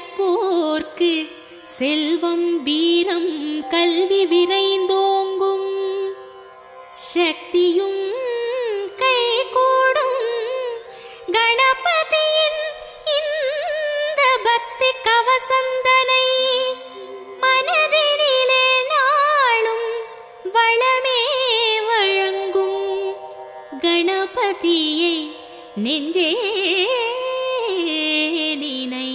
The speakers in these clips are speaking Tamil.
நினைப்போர்க்கு செல்வம் வீரம் கல்வி விரைந்தோங்கும், சக்தியும் கைகூடும். கணபதியின் இந்த பக்தி கவசந்தனை மனதினிலே நாளும் வளமே வழங்கும். கணபதியை நெஞ்சே நினை.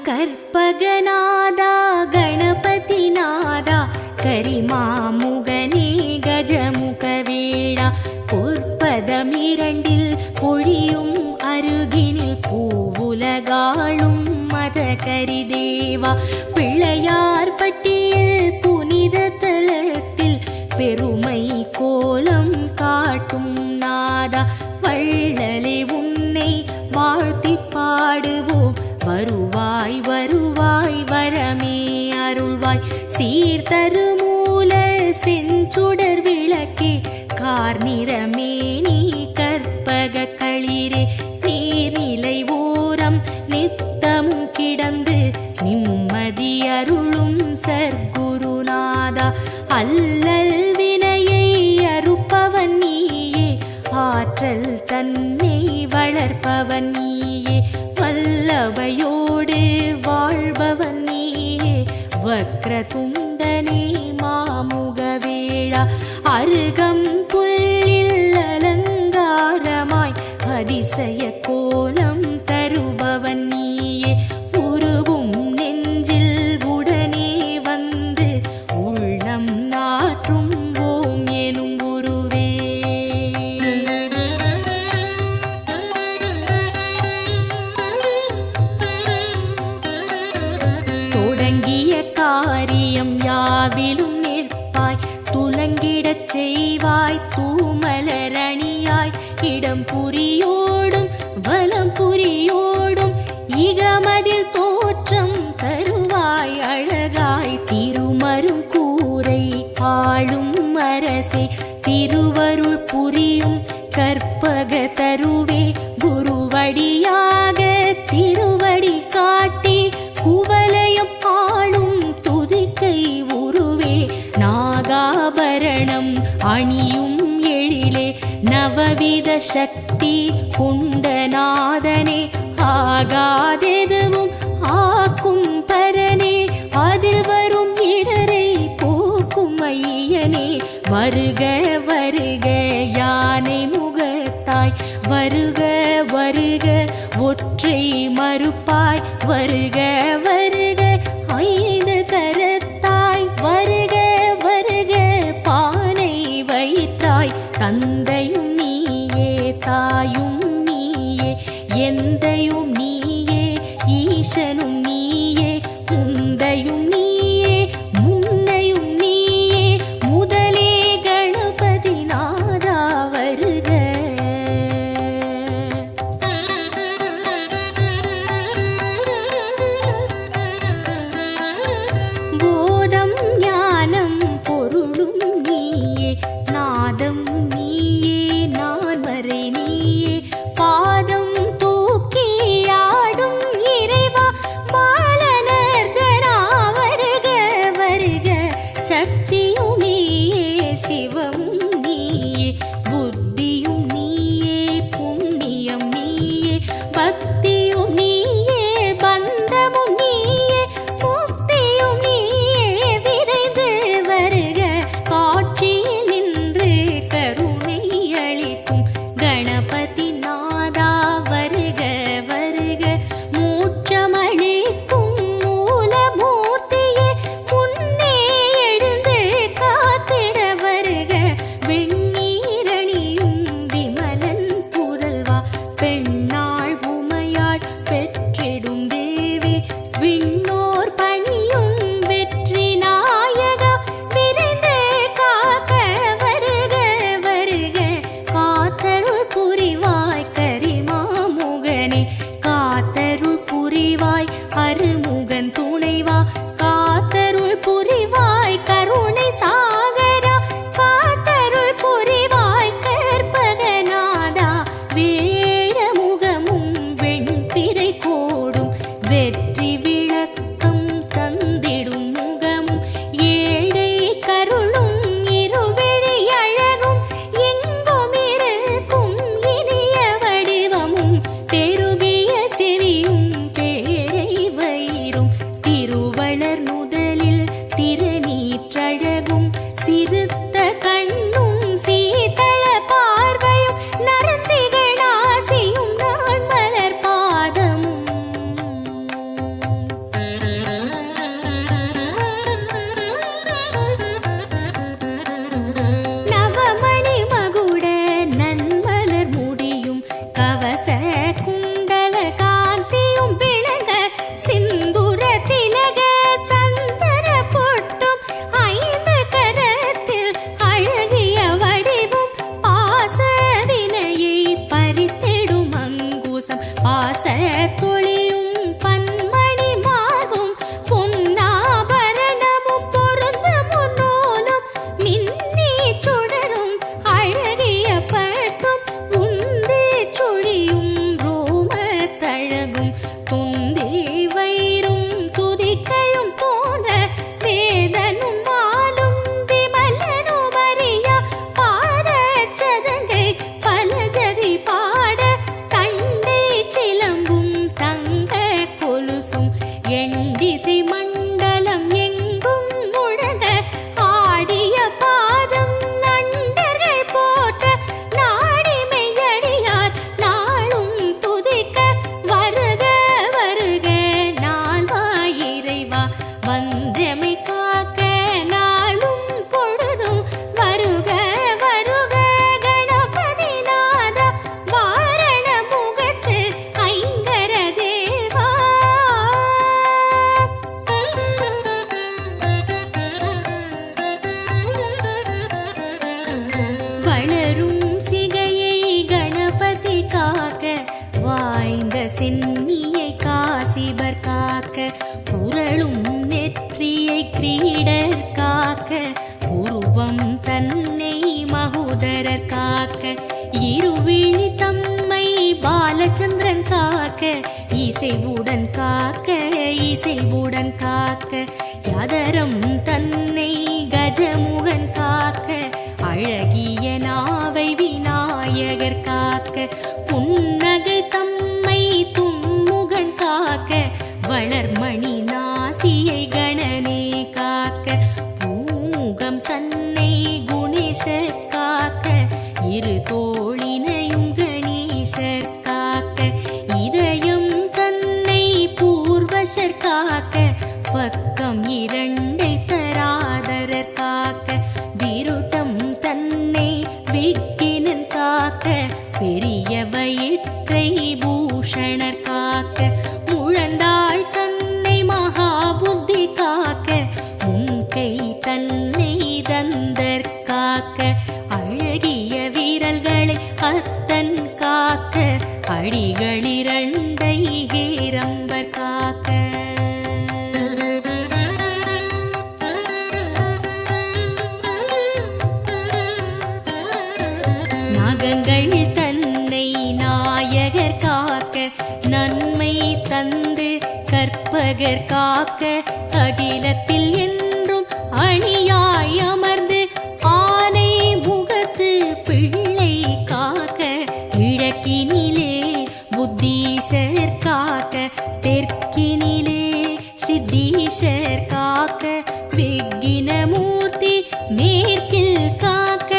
கற்பகநாதா கணபதிநாதா கரிமாமுகனே கஜமுகவேடா, பொற்பதம் இரண்டில் பொழியும் அருகினில் பூவுலகாளும் மத கரிதேவா, பிள்ளையார் பட்டியில் புனித தலத்தில் பெருமை கோலம் காட்டும் நாதா, வள்ளலே உன்னை வாழ்த்தி பாடுவோம். வருவாய் வருவாய் வரமே அருள்வாய், சீர்தருமூல செஞ்சுடர் விளக்கே கார்நிறமே நீ கற்பக களிரே, நீர்நிலை ஓரம் நித்தமும் கிடந்து நிம்மதி அருளும் சர்க்குருநாதா, அல்லல் வினையை அறுப்பவன் நீயே, ஆற்றல் தன்னை வளர்ப்பவன் நீயே, வல்லவையோடு வாழ்பவன் நீயே, வக்ரதுண்டனே மாமுகவேளா, அருகம் புல்லில் அலங்காரமாய் அதிசய கோலம் தருபவன் நீயே, உருகும் நெஞ்சில் உடனே வந்து உள்ளம் நாற்றும் ஓம் எனும் குருவே. தொடங்கிய காரியம் யாவிலும் நிற்பாய், துலங்கிடச் செய்வாய் தூமலரணியாய், இடம் புரியோடும் வலம் புரியோடும் இகமதில் தோற்றம் தருவாய் அழகாய், திருமரும் கூரை ஆளும் அரசே, திருவருள் புரியும் கற்பக தருவே, குருவடியாக திருவடி காட்டி குவலயம் ஆளும் துதிக்கை உருவே, நாகாபரணம் அணியும் எழிலே, நவவித சக்தி குண்டநாதனே, ஆகாதெதுவும் ஆக்கும் பரனே, அதில் வரும் இடரை போக்கும் ஐயனே, வருக வருக யானை முகத்தாய், வருக வருக ஒற்றை மறுப்பாய், வருக வருக ஐந்து கரத்தாய், வருக வருக பானை வயிற்றாய், தந்தையும் நீயே தாயும் நீயே, எந்தையும் நீயே ஈசனும் நீயே, முந்தையும் நீயே முன்னையும் நீயே, முதலே கணபதி நாதா வருக. போதம் ஞானம் பொருளும் நீயே, நாதம் நீயே நான் வரை நீயே, பாதம் தூக்கி ஆடும் இறைவா பாலனர்தனா வருக வருக, சக்தியும் நீயே சிவமும் நீயே, புத்தியும் நீயே புண்ணியம் நீயே, பக்தியும் நீயே பந்தமும் நீயே, முக்தியும் நீயே விரைந்து வருக, காட்சியில் நின்று கருணை அளிக்கும் கணபதி நாதா வருக வருக, மூச்சமளிக்கும் மூலமூர்த்தியே முன்னே எழுந்து காத்திட வருக, சிறுத்த கண்ணும் சீதள பார்வையும் நரந்திகள் ஆசியும் நான் மலர் பாதமும் நவமணி மகுட நன்மலர் முடியும் கவச குண்டல காந்தியும் விளங்க சிந்துர திலக சந்தன பொட்டும் ஐந்து கரத்தில் அழகிய வடிவும் பாச வினையை பறித்திடும் அங்குசம் பாச தொழியும் பன்மணி மார்பும் பொன்னாபரணமும் பொருந்த முன்னோனும் மின்னி சுடரும் அழகிய பட்டும் உந்தி சுழியும் ரோம தழகும் துந்தி வயிறும் துதிக்கையும் போன்ற வேதனும் மாலும் விமலனும் அறியா பாரச்சதங்கை பல ஜதி பாட தண்டை சிலம்பும் தங்க கொலுசும் எண்டிசை மண்டலம் எங்கும் முழங்க ஆடிய பாதம் நண்டர்கள் போற்ற நாடிமையடியார் நாளும் துதிக்க வருக வருக நால்வாய் இறைவா வந்தமை காக்க நாளும் பொழுதும் வருக வருக கணபதி நாதா வாரண முகத்து ஐங்கர தேவா வளரும் சிகையை கணபதி காக்க வாய்ந்த சென்னியை காசிபர் காக்க புரளும் நெற்றியை கிரீடர் காக்க உருவம் தன்னை மகுதரர் காக்க இருவிழி தம்மை பாலச்சந்திரன் காக்க இசைவுடன் காக்க இசைவுடன் காக்க யாதரம் தன்னை கஜமுகன் காக்க அழகிய நாவை விநாயகர் காக்க புன்னகை தம்மை தும்முகன் காக்க வளர்மணி நாசியை கணனே காக்க பூமுகம் தன்னை குணேசர் காக்க இரு தோளினையும் கணேசர் காக்க இதயம் தன்னை பூர்வசர் காக்க பக்கம் இரண்டை தராதரர் காக்க விருட்டம் தன்னை விக்கினன் காக்க பெரிய வயிற்றை பூஷணர் காக்க முழந்தாள் தன்னை மகாபுத்தி காக்க முன்கை தன்னை தந்தர் காக்க அழகிய வீரல்களை அத்தன் காக்க அடிகளிரண்டை ஹேரம்பர் காக்க நாகங்கள் தன்னை நாயகர் காக்க நன்மை தந்து கற்பகர் காக்க அகிலத்தில் என்றும் அணியாய் அமர்ந்து ஆனை முகத்து பிள்ளை காக்க கிழக்கினிலே புத்தீஷர் காக்க தெற்கினிலே சித்தீஷர் காக்க விக்கினமூர்த்தி மேற்கில் காக்க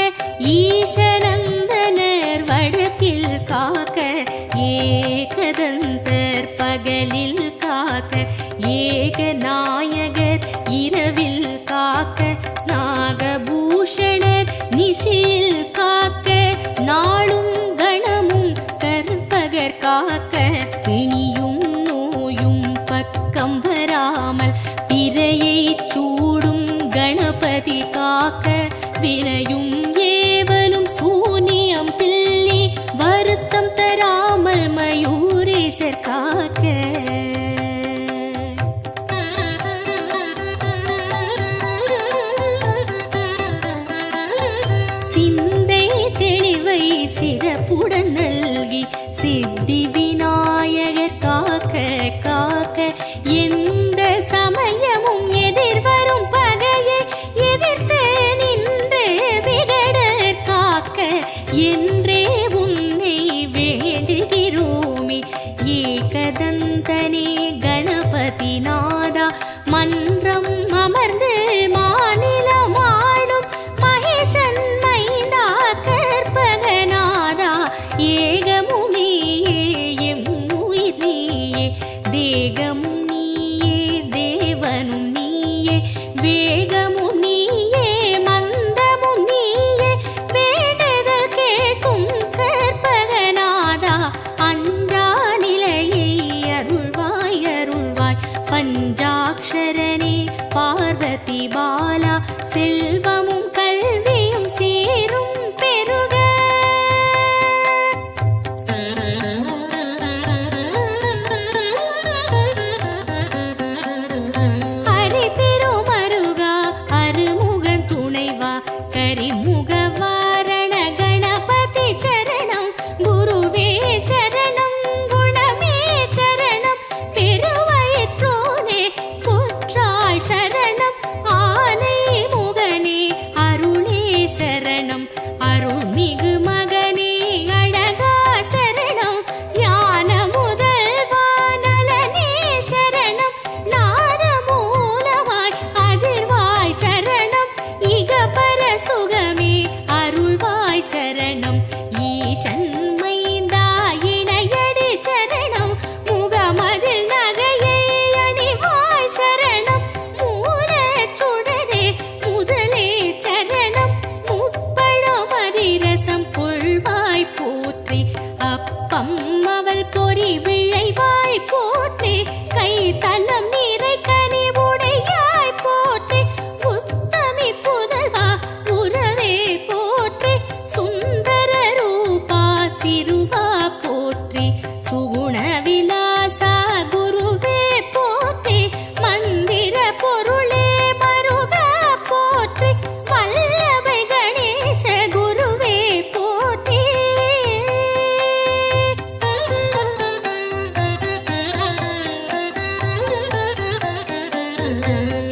ஈசனந்தனர் வடக்கில் காக்க ஏகதந்தர் பகலில் காக்க ஏகநாயகர் இரவில் காக்க நாகபூஷணர் நிசியில் காக்க நாளும் கணமும் கற்பகர் காக்க பிணியும் நோயும் பக்கம் வராமல் பிறையை சூடும் கணபதி காக்க வினையும் ஏவலும் சூனியம் பில்லி வருத்தம் தராமல் மயூரேசர் காக்க சிந்தை தெளிவை சிறப்புடன் நல்கி சித்தி விநாயகர் காக்க காக்க எந்த சமயமும் எதிர்வரும் பகையை எதிர்த்து நின்று விகடர் காக்க என்றே உன்னை வேண்டுகிறோமே ஏகதந்தனே கணபதி நாதா மன்றம் அமர்ந்து மாநிலம் ஆளும் ஈசன்மைந்தா இணையடி சரணம் முகமதில் நகையை அணிவாய் சரணம் மூலச் சுடரே முதலே சரணம் முப்பழம் அதிரசம் கொள்வாய் போற்றி அப்பம் அவள் பொறி விழைவாய் போற்றி கை தலம் நீரை கனி உடையாய் போற்றி உத்தமி புதல்வா உறவே போற்றி சுந்தர ரூபா சிறுவா போற்றி சுகுண விலாசா குருவே போற்றி மந்திர பொருளே மருகா போற்றி வல்லபை கணேச குருவே போற்றி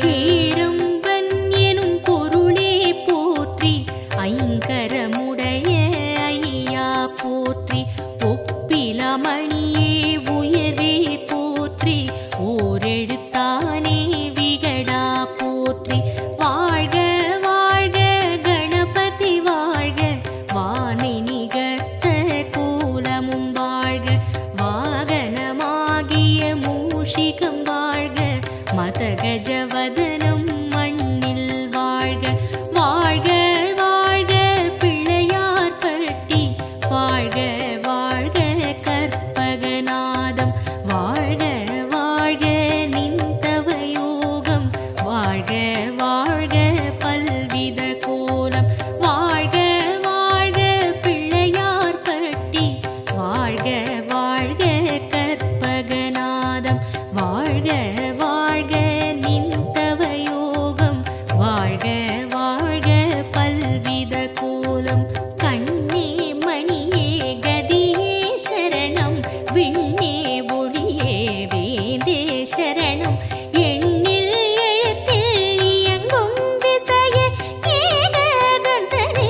ஹேரம்பன் எனும் பொருளே போற்றி ஐங்கரமுடைய ஐயா போற்றி ஒப்பிலமணியே உயர்வே போற்றி ஓரெழுத்தானே விகடா போற்றி வாழ்க வாழ்க கணபதி வாழ்க வானை நிகர்த்த கோலமும் வாழ்க வாகனமாகிய மூஷிகம் வாழ்க மதகஜவதனம் மண்ணில் வாழ்க வாழ்க வாழ்க பிள்ளையார் பட்டி வாழ்க வாழ்க கற்பகநாதம் வாழ்க வாழ்க நிந்தவ யோகம் வாழ்க வாழ்க பல்வித கோலம் வாழ்க வாழ்க பிள்ளையார் பட்டி வாழ்க வாழ்க கற்பகநாதம் வாழ்க வாழ்க நிந்தவ யோகம் வாழ்க வாழ்க பல்வித கோலம் கண்ணே மணியே கதியே சரணம் விண்ணே ஒளியே வேந்தே சரணம் எண்ணில் எழுத்தில் இயங்கும் விசையே ஏகதந்தனே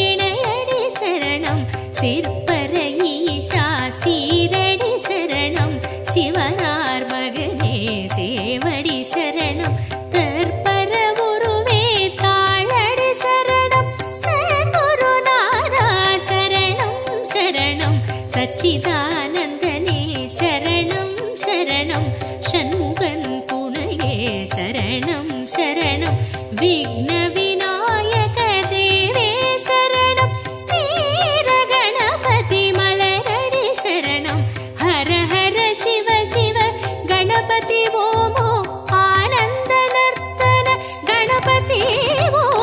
இணையடி சரணம் சிற்பர ஈசா சீரடி சரணம் சிவனார் மகனே சேவடி சரணம் தற்பர உருவே தாளடி சரணம் சத்குருநாதா சரணம் சரணம் சச்சிதானந்தனே சரணம் சரணம் ஷண்முகன் துணையே சரணம் சரணம் விக்ன விநாயக தேவே சரணம் வீர கணபதி மலரடி சரணம் ஹர ஹர சிவ சிவ கணபதி ஓமோ ஆனந்த நர்த்தன கணபதி ஓம்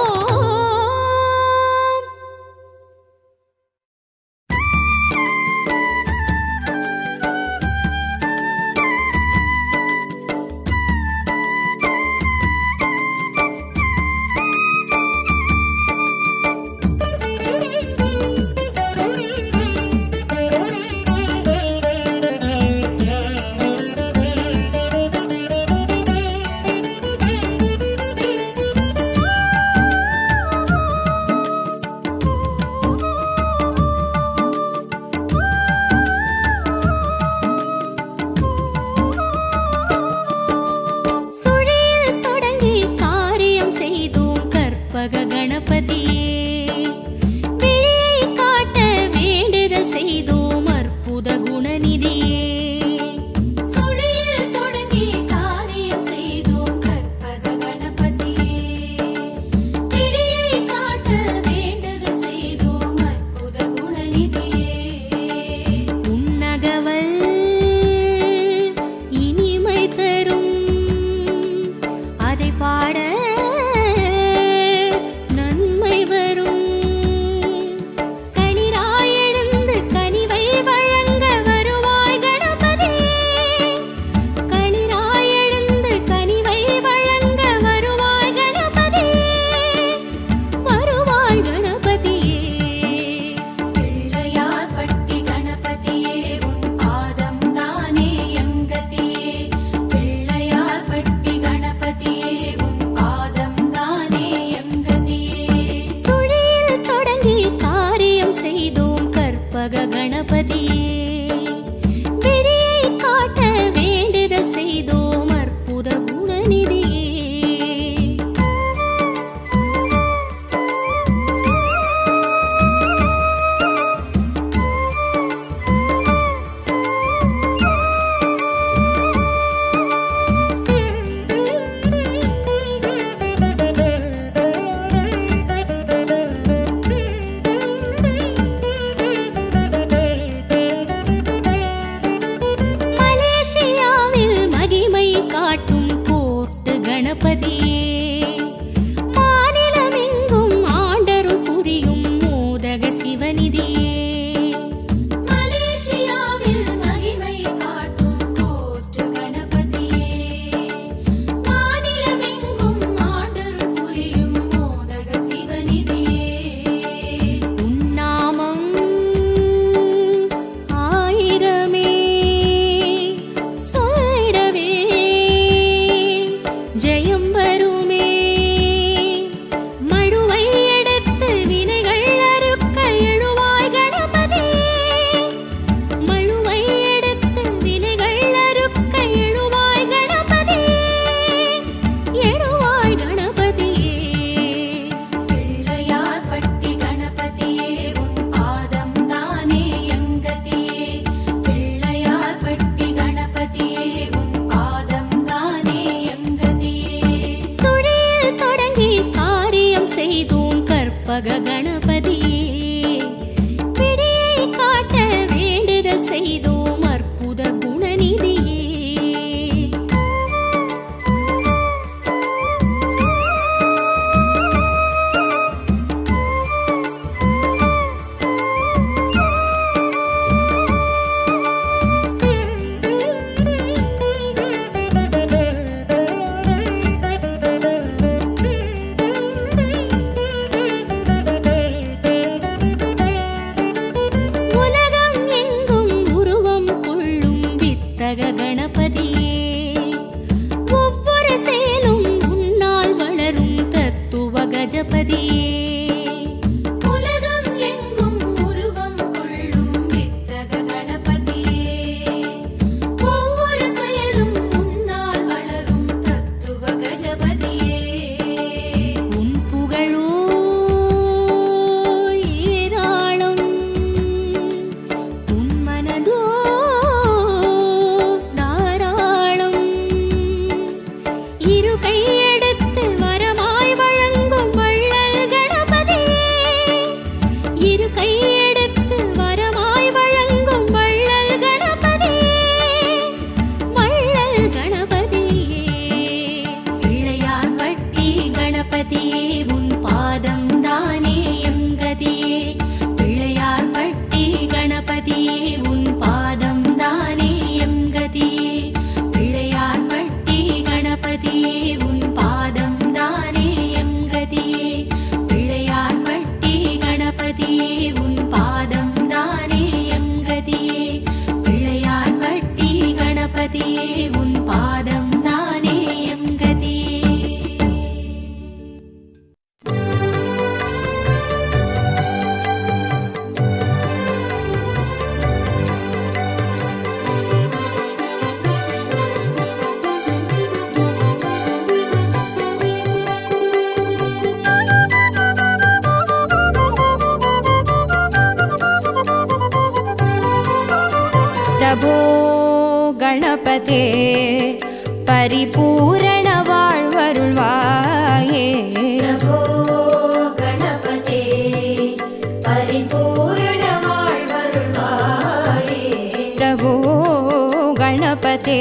பாட நன்மை வரும் கற்பக கணபதியே விடியை காட்ட வேண்டுதல் செய்தோம் அற்புத குணநிதியே. கணபதியே ஒவ்வொரு செயலும் உன்னால் வளரும் தத்துவ கஜபதியே. உலகம் எங்கும் உருவம் கொள்ளும் வித்தக கணபதியே ஒவ்வொரு செயலும் உன்னால் வளரும் தத்துவ கஜபதியே. உன் புகழோ ஏராளம் உன் மனதோ பிரபோ கணபதே பரிபூரண வாழ்வருள்வாயே. பிரபோ கணபதே பரிபூரண வாழ்வருள்வாயே. பிரபோ கணபதே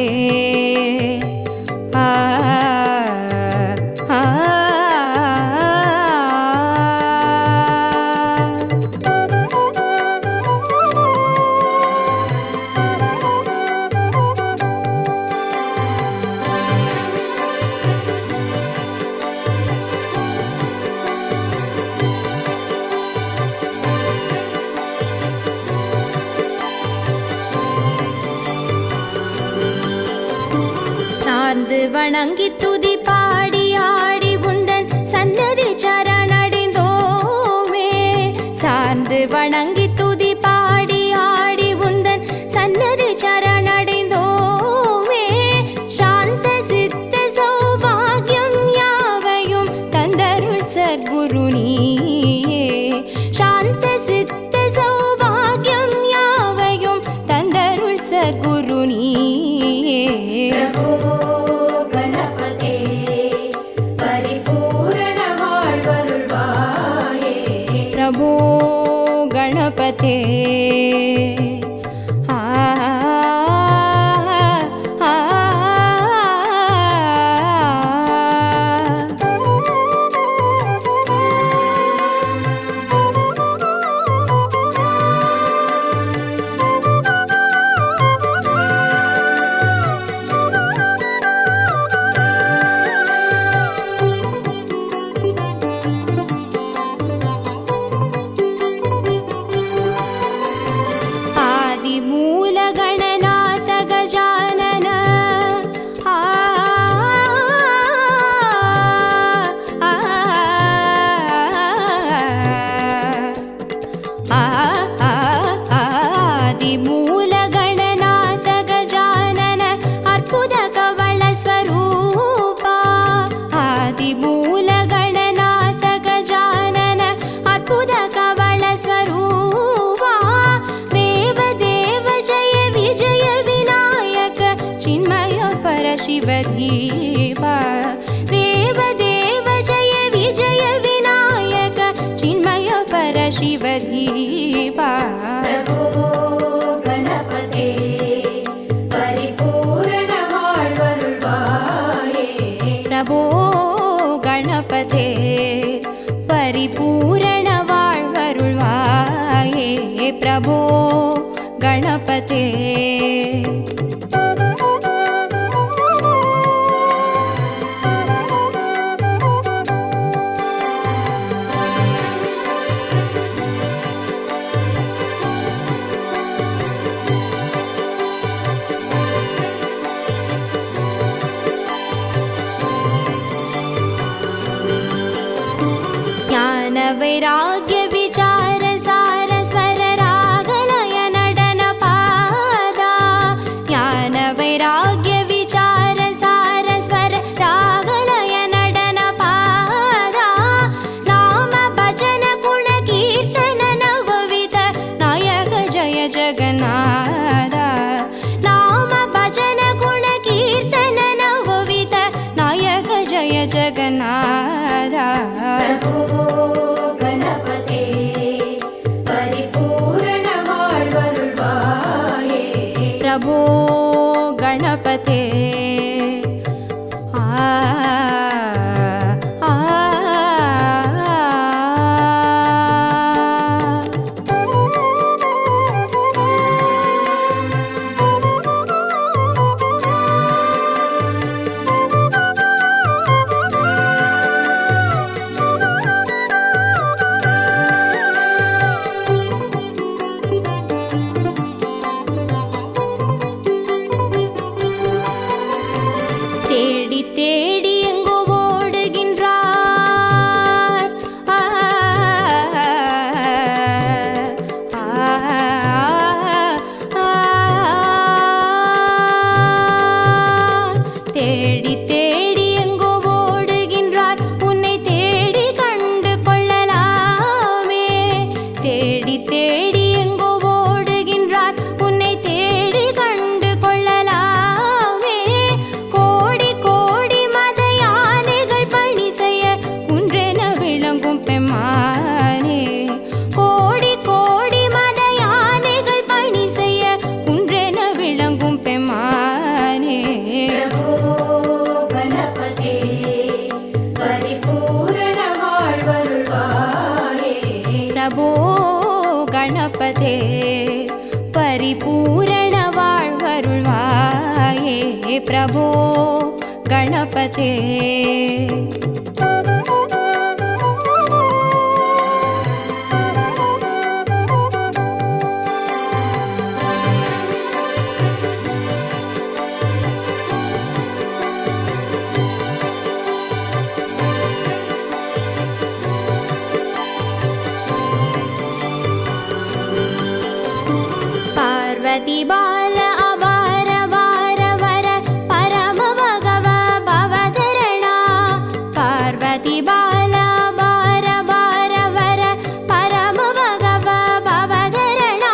சார்ந்து வணங்கி துதி பாடி ஆடி உந்தன் சன்னதி சரணடைந்தோமே. சார்ந்து வணங்கி துதி பாடி ஆடி உந்தன் சன்னதி சரணடைந்தோமே. சாந்த சித்த சௌபாகியம் யாவையும் தந்தருள் சத்குரு நீயே. சாந்த சித்த சௌபாகியம் யாவையும் தந்தருள் சத்குரு நீயே. பிரபோ கணபதே शिवदीपा प्रभो गणपते परिपूर्ण வாழ்வருள்வாயே प्रभो गणपते परिपूर्ण வாழ்வருள்வாயே प्रभो गणपते वैराग्य विचार सार स्वर रागलय नडन पादा ज्ञान वैराग्य विचार सार स्वर रागलय नडन पादा नाम भजन गुण कीर्तन नवविध नायक जय जगन्नाथ नाम भजन गुण कीर्तन नवविध नायक जय जगन्नाथ प्रभो गणपते தேடி எங்கோ ஓடுகின்றார் தேடி தேடி எங்கோ ஓடுகின்றார் உன்னை தேடி கண்டு கொள்ளலாமே தேடி தேடி எங்கோ ஓடுகின்றார் உன்னை தேடி கண்டு கொள்ளலாமே கோடி கோடி மத யானைகள் பணி செய்ய குன்றென விளங்கும் பெம்மானே கோடி கோடி மத யானைகள் பணி செய்ய குன்றென விளங்கும் பெம்மானே गणपते परिपूर्ण வாழ்வருள்வாயே प्रभो गणपते परिपूर्ण வாழ்வருள்வாயே प्रभो गणपते पार्वती बाल अवार वार वर परम भगव भवधरणा पार्वती बाल अवार वार वर परम भगव भवधरणा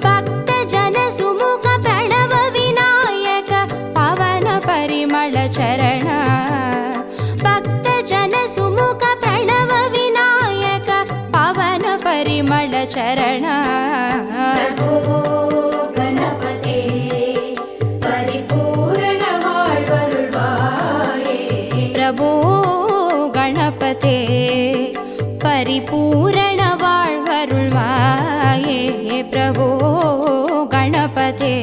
भक्त जन सुमुख प्रणव विनायक पवन परिमल चरण भक्त जन सुमुख प्रणव विनायक पवन परिमल चरण गणपते परिपूर्ण வாழ்வருள்வாயே प्रभो गणपते परिपूर्ण வாழ்வருள்வாயே प्रभो गणपते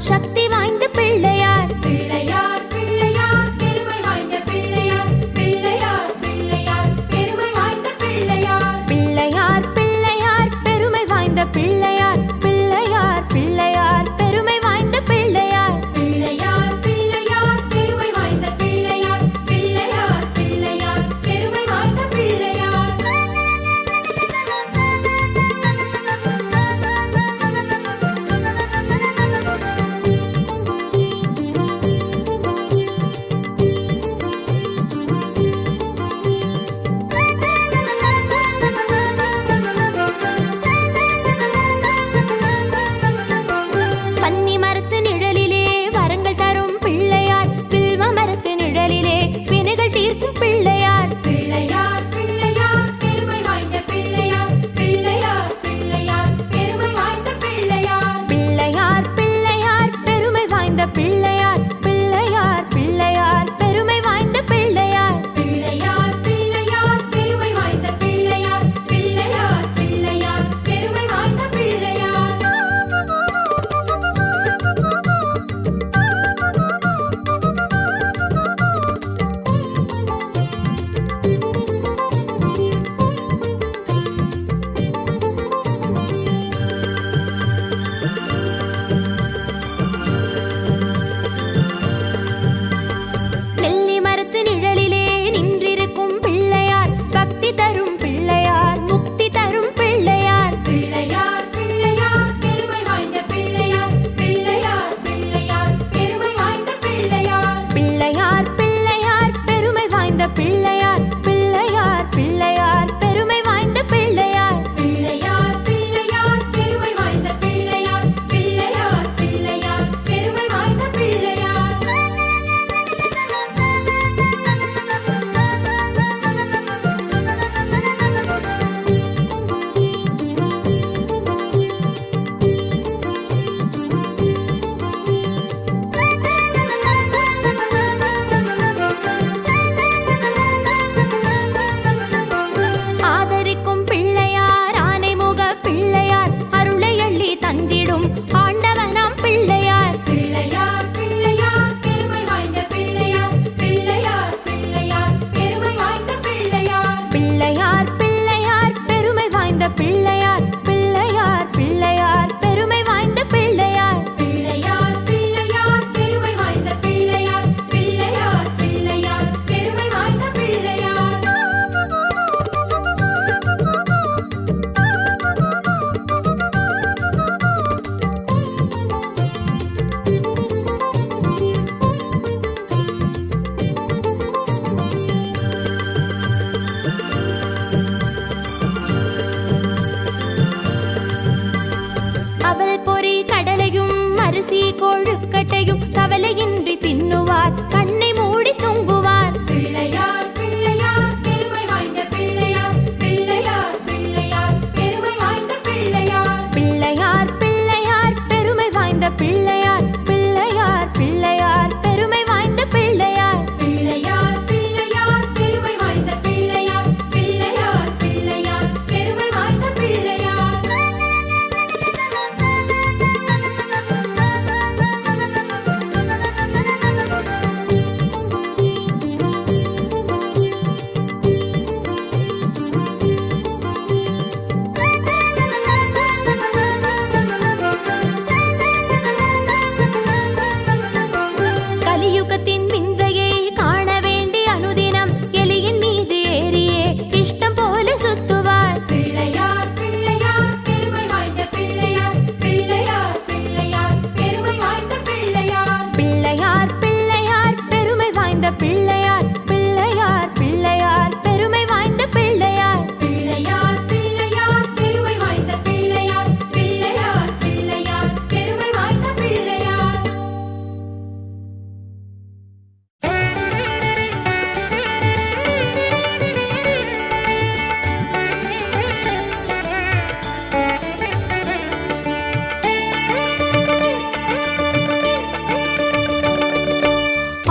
சக்தி வாய்ந்த பிள்ளையார். பிள்ளையார் பிள்ளையார் பெருமை வாய்ந்த பிள்ளையார். பிள்ளையார் பிள்ளையார் பெருமை வாய்ந்த பிள்ளையார். பிள்ளையார் பிள்ளையார் பெருமை வாய்ந்த பிள்ளையார். பிள்ளையார் பிள்ளையார் பெருமை வாய்ந்த பிள்ளையார். பிள்ளையார் பிள்ளையார் பெருமை வாய்ந்த பிள்ளையார். பிள்ளையார் பிள்ளையார் பெருமை வாய்ந்த பிள்ளையார். பன்னி மரத்து நிழலிலே வரங்கள் தரும் பிள்ளையார். வில்வ மரத்து நிழலிலே வினைகள் தீர்க்கும் பிள்ளையார். பிள்ளையார் பிள்ளையார் பெருமை வாய்ந்த பிள்ளையார். பிள்ளையார் பிள்ளையார் பெருமை வாய்ந்த பிள்ளையார். பிள்ளையார் பிள்ளையார் பெருமை வாய்ந்த பிள்ளையார். பிள்ளையார் பிள்ளையார் பெருமை வாய்ந்த பிள்ளையார். பிள்ளையார் பிள்ளையார் பெருமை வாய்ந்த பிள்ளையார். பிள்ளையார் பிள்ளையார் பெருமை வாய்ந்த பிள்ளையார். நெல்லி மரத்து நிழலிலே நின்றிருக்கும் பிள்ளையார். பக்தி தரும் பிள்ளையார். முக்தி தரும் பிள்ளையார். பிள்ளையார் பிள்ளையார் பெருமை வாய்ந்த பிள்ளையார். பிள்ளையார் பிள்ளையார் பெருமை வாய்ந்த பிள்ளையார். பிள்ளையார் பிள்ளையார் பெருமை வாய்ந்த பிள்ளையார். பிள்ளையார் பிள்ளையார் பெருமை வாய்ந்த பிள்ளையார். பிள்ளையார் பிள்ளையார் பெருமை வாய்ந்த பிள்ளையார். பிள்ளையார் பிள்ளையார் பெருமை வாய்ந்த பிள்ளையார். ஆதரிக்கும் பிள்ளையார். ஆனைமுக பிள்ளையார். அருளை அள்ளி தந்திடும் ஆண்டவனாம் பிள்ளையார். பிள்ளையார் பிள்ளையார் பெருமை வாய்ந்த பிள்ளையார். பிள்ளையார் பிள்ளையார் பெருமை வாய்ந்த பிள்ளையார். பிள்ளையார் பிள்ளையார் பெருமை வாய்ந்த பிள்ளையார். பிள்ளையார் பிள்ளையார் பெருமை வாய்ந்த பிள்ளையார். பிள்ளையார் பிள்ளையார் பெருமை வாய்ந்த பிள்ளையார். பிள்ளையார் பிள்ளையார் பெருமை வாய்ந்த பிள்ளையார். அவல் பொறி கடலையும் அரிசி கொழுக்கட்டையும் கவலையின்றி தின்னுவார். கண்ணை மூடி தூங்குவார். பிள்ளையார் பிள்ளையார் பெருமை வாய்ந்த பிள்ளையார். பிள்ளையார் பிள்ளையார் பெருமை வாய்ந்த பிள்ளையார். பிள்ளையார் பிள்ளையார் பெருமை வாய்ந்த பிள்ளையார். பிள்ளையார் பிள்ளையார் பெருமை வாய்ந்த பிள்ளையார். பிள்ளையார் பிள்ளையார் பெருமை வாய்ந்த பிள்ளையார். பிள்ளையார் பிள்ளையார் பெருமை வாய்ந்த பிள்ளையார். கலியுகத்தின் விந்தையை காண வேண்டி அனுதினம் எலியின் மீது ஏறியே இஷ்டம் போல சுத்துவார். பிள்ளையார் பிள்ளையார் பெருமை வாய்ந்த பிள்ளையார். பிள்ளையார் பிள்ளையார் பெருமை வாய்ந்த பிள்ளையார். பிள்ளையார் பிள்ளையார் பெருமை வாய்ந்த பிள்ளையார். பிள்ளையார் பிள்ளையார் பெருமை வாய்ந்த பிள்ளையார். பிள்ளையார் பிள்ளையார் பெருமை வாய்ந்த பிள்ளையார். பிள்ளையார் பிள்ளையார் பெருமை வாய்ந்த பிள்ளையார்.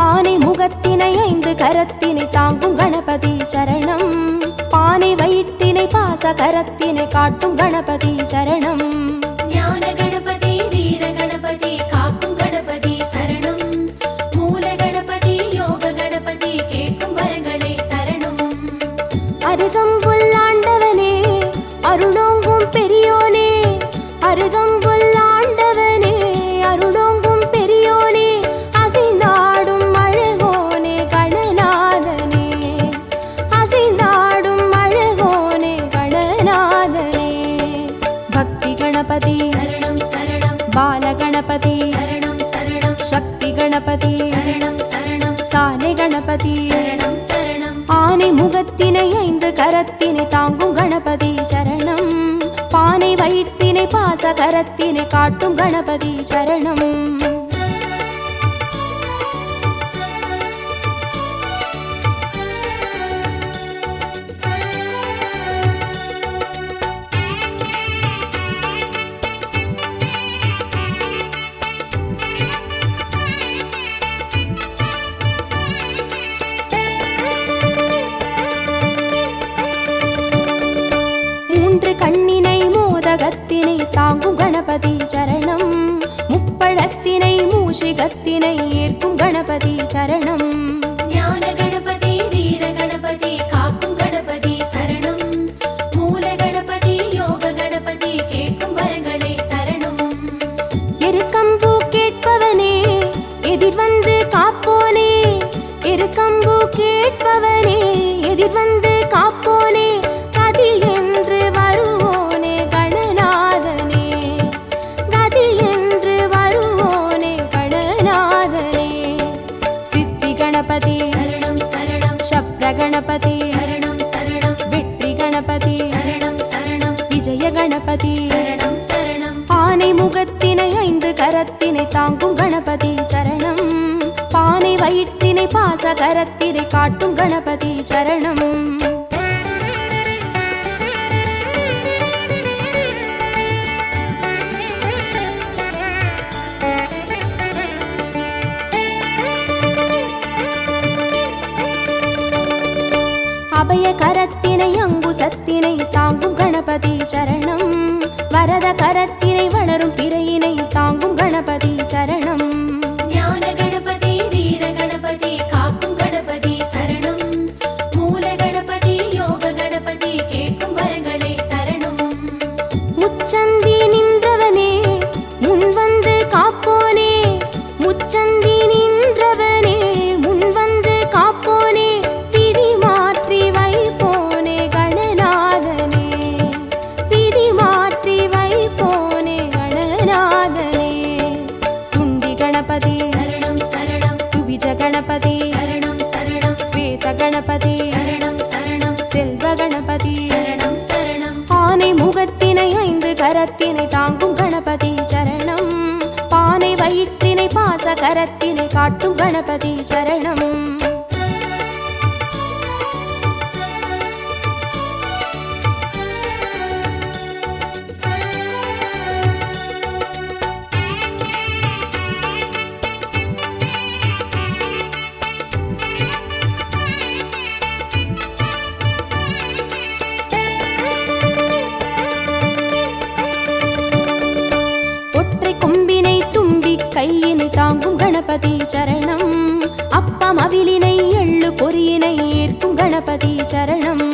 ஆனை முகத்தினை 5 கரத்தினை தாங்கும் கணபதி சரணம். பானை வயிற்றினை பாச கரத்தினை காட்டும் கணபதி சரணம். ஞான கணபதி வீர கணபதி காக்கும் சக்தி கணபதி சரணம் சரணம் சாலை கணபதி சரணம் சரணம் ஆனை முகத்தினை 5 கரத்தினை தாங்கும் கணபதி சரணம் பானை வயிற்றினை பாச கரத்தினை காட்டும் கணபதி சரணம் கண்ணினை மோதகத்தினை தாங்கும் கணபதி சரணம் முப்பழத்தினை மூஷிகத்தினை ஏற்கும் கணபதி சரணம் ஞான கணபதி வீர கணபதி காக்கும் கணபதி சரணம் மூல கணபதி யோக கணபதி கேட்கும் வரங்களை தரணும் எருக்கம்பூ கேட்பவனே எதிர் வந்து காப்போனே எருக்கம்பூ கேட்பவனே எதிர் வந்து காப்போனே கதி என்று வருவோனே கணநாதனே கதி என்று வருவோனே கணநாதனே சித்தி கணபதி சரணம் சரணம் சப்ர கணபதி சரணம் சரணம் வெற்றி கணபதி சரணம் சரணம் விஜய கணபதி சரணம் சரணம் ஆனை முகத்தினை 5 கரத்தினை தாங்கும் கணபதி சரணம் பானை வயிற்றினை பாச கரத்தினை காட்டும் கணபதி சரணம் அபய கரத்தினை அங்குசத்தினை தாங்கும் கணபதி சரணம் வரத கரத்தினை வளரும் பிறையினை தாங்கும் கணபதி சரணம் ஞான கணபதி வீர கணபதி காக்கும் கணபதி சரணம் மூல கணபதி யோக கணபதி கேட்கும் வரங்களை தரணும் முச்சந்தி நின்றவனே முன் வந்து காப்போனே முச்சந்தி நின்றவனே முன் வந்து காப்போனே விதி மாற்றி வைப்போனே கணநாதனே விதி மாற்றி வைப்போனே கணநாதனே துண்டி கணபதி சரணம் சரணம் துவிஜ கணபதி சரணம் சரணம் ஸ்வேத கணபதி சரணம் சரணம் செல்வ கணபதி சரணம் சரணம் ஆனை முகத்தினை 5 கரத்தினை தாங்கும் கணபதி சரணம் பானை வயிற்றினை பாச கரத்தினை காட்டும் கணபதி சரணம் ஒற்றை கொம்பினை தும்பி கையினை தாங்கும் கணபதி சரணம் அப்பம் அவிலினை எள்ளு பொறியினை ஏற்கும் கணபதி சரணம்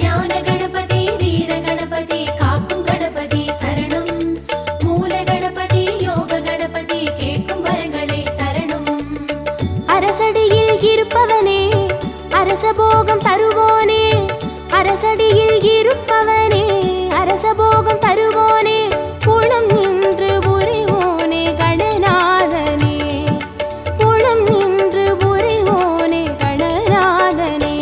ஞான கணபதி வீர கணபதி காக்கும் கணபதி சரணம் மூல கணபதி யோக கணபதி கேட்கும் வரங்களை தரணும் அரசடியில் இருப்பவனே அரசபோகம் தருவோனே அரசடியில் இருப்பவனே அரசபோகம் தருவோனே புலம் நின்று புரிவோனே கணநாதனே புலம் நின்று புரிவோனே கணநாதனே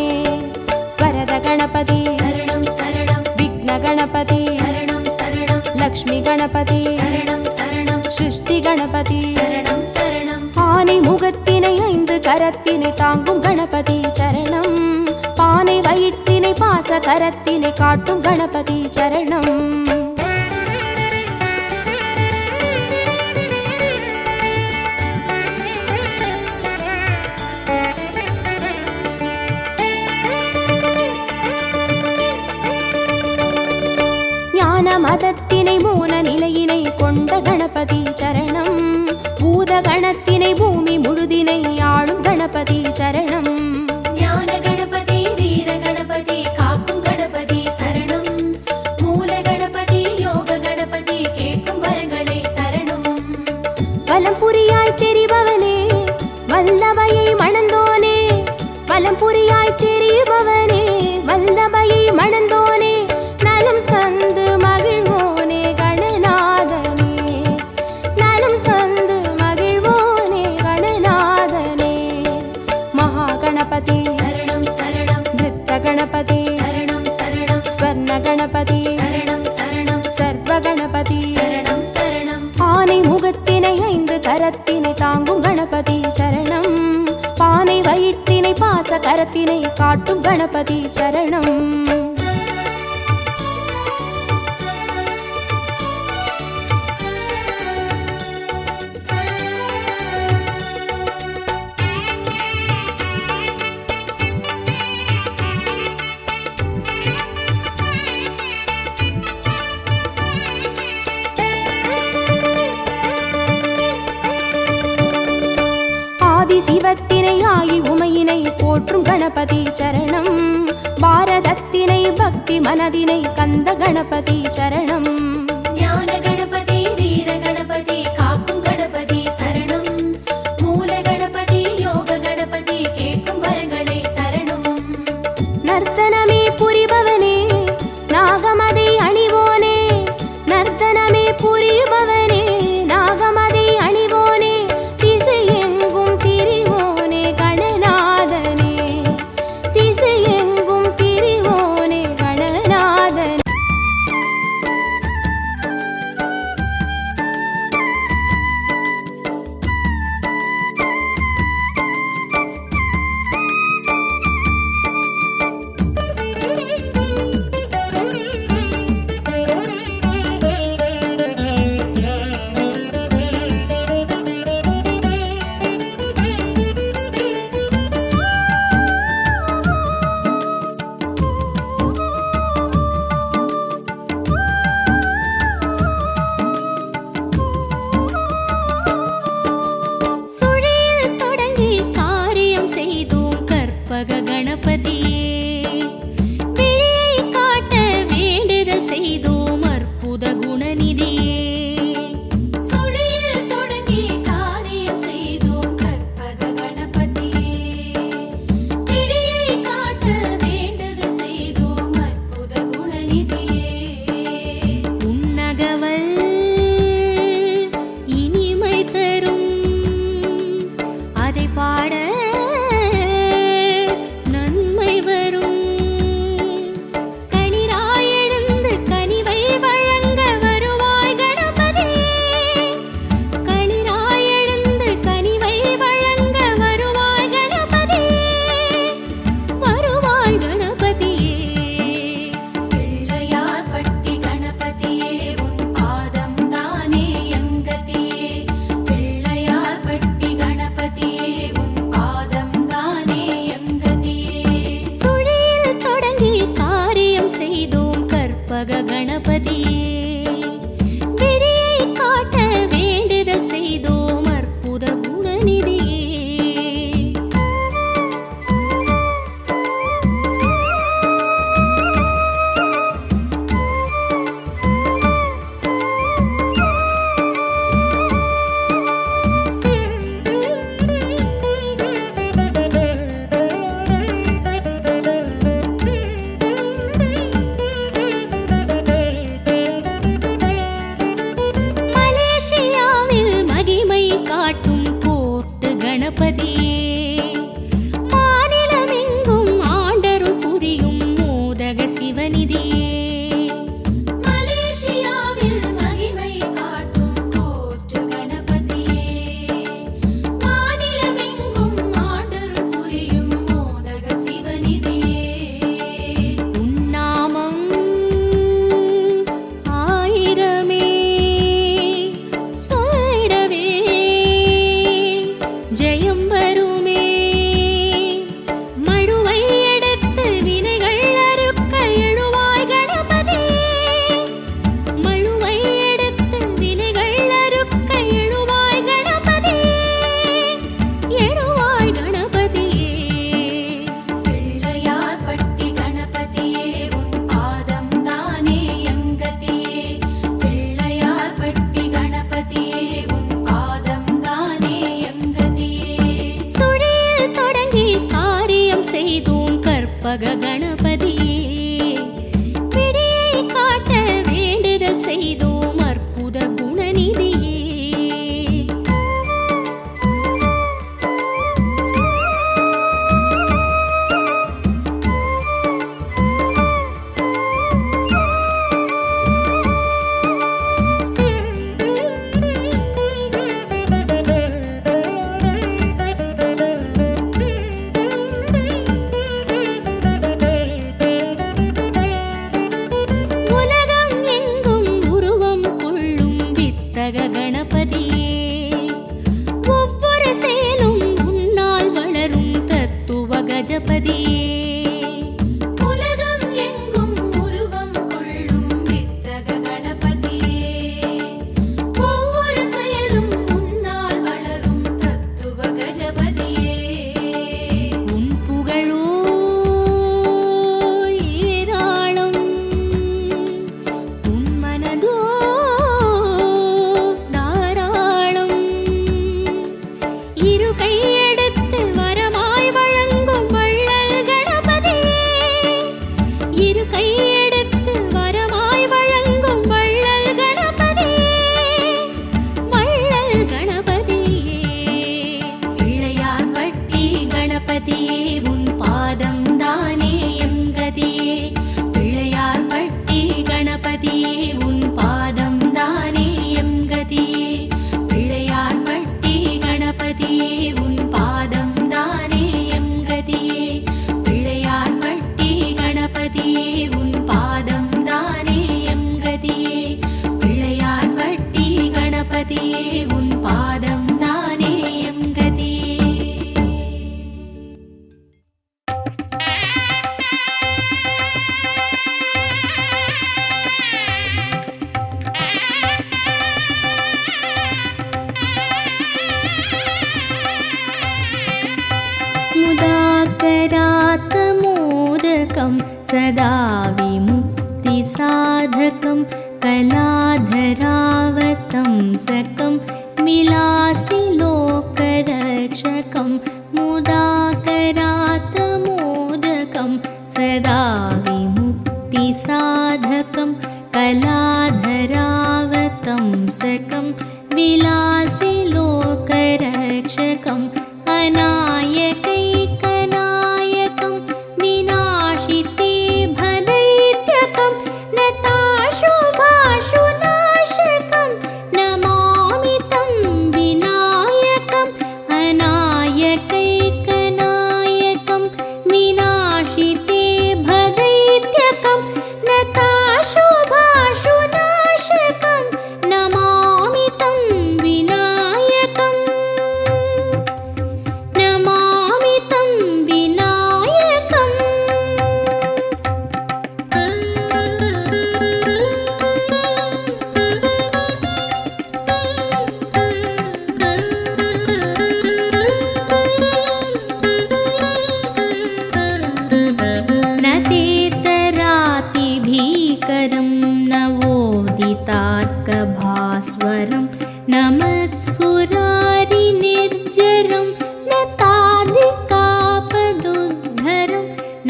வரத கணபதி சரணம் சரணம் விக்ன கணபதி சரணம் சரணம் லக்ஷ்மி கணபதி சரணம் சரணம் சிருஷ்டி கணபதி சரணம் சரணம் ஆனை முகத்தினை 5 கரத்தினை தாங்கும் கணபதி சரணம் பானை வயிற்றினை பாச கரத்தினை காட்டும் கணபதி சரணம் ஞான மதத்தினை மூல நிலையினை கொண்ட கணபதி சரணம் பூத கணத்தினை பூமி முழுதினை ஆளும் கணபதி சரணம் ஞான கணபதி வீர கணபதி காக்கும் கணபதி சரணம் மூல கணபதி யோக கணபதி கேட்கும் வரங்களை தரணும் வலம் புரியாய் தெரிபவனே வல்லபையை மணந்தோனே வலம் புரியாய் தெரிபவனே வல்லபையை மணந்தோனே நலம் தந்து மகிழ்வோனே கணநாதனே நலம் தந்து மகிழ்வோனே கரத்தினை காட்டும் கணபதி சரணம். சிவத்தினை ஆகி உமையினை போற்றும் கணபதி சரணம். பாரதத்தினை பக்தி மனதினை கந்த கணபதி சரணம். ஞான கணபதி வீர கணபதி காக்கும் கணபதி சரணம். மூல கணபதி யோக கணபதி கேட்கும் வரங்களை தரணும். நர்த்தனமே புரிபவனே நாகமதை அணிவோனே, நர்த்தனமே புரிபவனே நாகமதை அணிவோனே, திசையெங்கும் திரிவோனே கணநாதனே, திசையெங்கும் திரிவோனே கணநாதனே. சுழியில் தொடங்கி காரியம் செய்தோம் கற்பக கணபதியே, விழியை காட்ட வேண்டுதல் செய்தோம் அற்புத குணநிதியே. சுழியில் தொடங்கி காரியம் செய்தோம் கற்பக கணபதியே, விழியை காட்ட வேண்டுதல் செய்தோம் அற்புத குணநிதியே. உன்னகவல் இனிமை தரும், அதை பாட நன்மை வரும். கனிராயெழுந்து கனிவை வழங்க வருவாய் கணபதியே, கனிராயெழுந்து கனிவை வழங்க வருவாய் கணபதியே, வருவாய் கணபதியே. பிள்ளையார் பட்டி கணபதியே உன் பாதம் தானே எங்கதியே. பிள்ளையார் பட்டி கணபதியே உன் பாதம் தானே எங்கதியே. சுழியில் தொடங்கி காரியம் செய்தோம் கற்பக கணபதியே, விழியை காட்ட வேண்டுதல் செய்தோம் அற்புத குணநிதியே. மலேசியாவில் மகிமை காட்டும் கோர்ட்டு கணபதியே, மாநிலமெங்கும் ஆண்டருள் புரியும் மோதக சிவநிதியே. மலேசியாவில் மகிமை காட்டும் கோட்டு கணபதியே, மாநிலமெங்கும் ஆண்டருள் புரியும் மோதக சிவநிதியே. உன்னாமம் ஆயிரமே சொல்லிடவே ஜெயம் வருமே. மழுவை எடுத்து வினைகள் அறுக்க எழுவாய் கணபதியே, மழுவை எடுத்து வினைகள் அறுக்க எழுவாய் கணபதியே, எழுவாய் கணபதியே. பிள்ளையார் பட்டி கணபதியே உன் பாதம் தானே எங்கதியே. பிள்ளையார் பட்டி கணபதியே உன் பாதம் தானே எங்கதியே. சுழியில் தொடங்கி காரியம் செய்தோம் கற்பக கணபதியே, விழியை காட்ட வேண்டுதல் செய்தோம் அற்புத குணநிதியே. இரு கையெடுத்து வரமாய் வழங்கும் வள்ளல் கணபதியே, இரு கையெடுத்து வரமாய் வழங்கும் வள்ளல் கணபதியே, வள்ளல் கணபதியே. பிள்ளையார் பட்டி கணபதியே உன் பாதம் தானே எம் கதியே. பிள்ளையார் பட்டி கணபதியே உன் பாதம் தானே எம் கதியே. பிள்ளையார் பட்டி கணபதியே உன் பாதம் தானே எம் கதியே. பிள்ளையார் பட்டி கணபதியே உன் பாதம் தானே எம் கதியே. பிள்ளையார் பட்டி கணபதியே உன் பாதம் தானே எம் கதியே. मुदाकरात्मोदकं सदा विमुक्तिसाधकं कलाधरावतं सकं विलासिलोकरक्षकं मुदाकरात्मोदकं सदा विमुक्तिसाधकं कलाधरावतं सकं विलासिलोकरक्षकं अनायकैकनायकं विनाशिते भदैत्यकं नताशुभाशुनाशकं नमामि तं विनायकम् अनायकैकनायकं विनाशिते भदैत्यकं नताशुभाशुनाशकं नमामि तं विनायकम् नमामि तं विनायकम् न तेतरातिभीकरं नवोदितार्कभास्वरं नमत्सुरारिनिर्जरं न ताधिकापदुद्धरं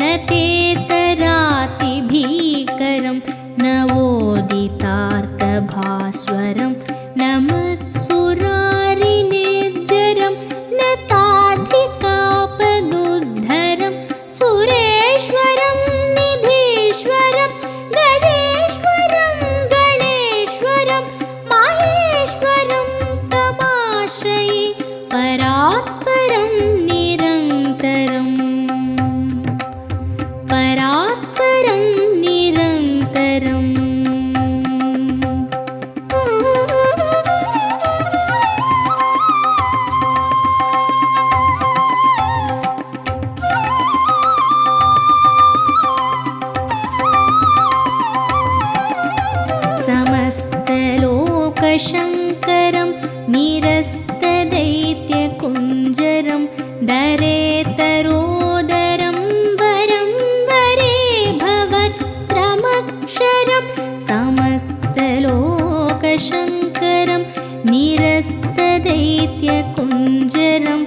न तेतरातिभीकरं नवोदितार्कभास्वरं नमत्सुरारिनिर्जरं न ताधिकापदुद्धरं सुरेश्वरं निधीश्वरं गजेश्वरं गणेश्वरं माहेश्वरं तमाश्रये परात्परं निरन्तरं परात्परं निरन्तरम् समस्तलोकशङ्करं निरस्तदैत्यकुञ्जरं दरेतरोदरं वरं वरे भवत्रमक्षरं समस्तलोकशङ्करं निरस्तदैत्यकुञ्जरं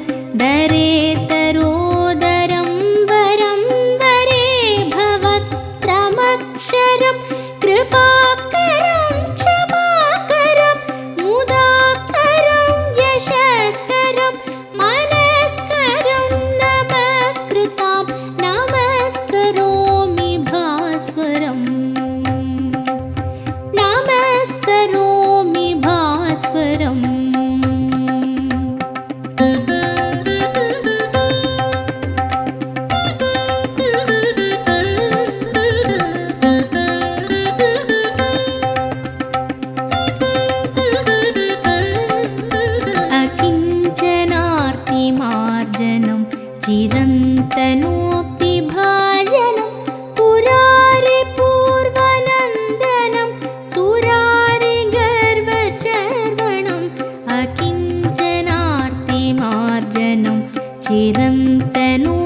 दरेतरोदरं वरं वरे भवत्रमक्षरं कृपाकरं क्षमाकरं मुदाकरं यशस्करं मनस्करं नमस्कृतां नमस्करोमि भास्वरम् नमस्करोमि भास्वरम् अकिञ्चनार्तिमार्जनं चिरन्तनोक्तिभाजनं पुरारिपूर्वनन्दनं सुरारिगर्वचर्वणम् अकिञ्चनार्तिमार्जनं चिरन्तनो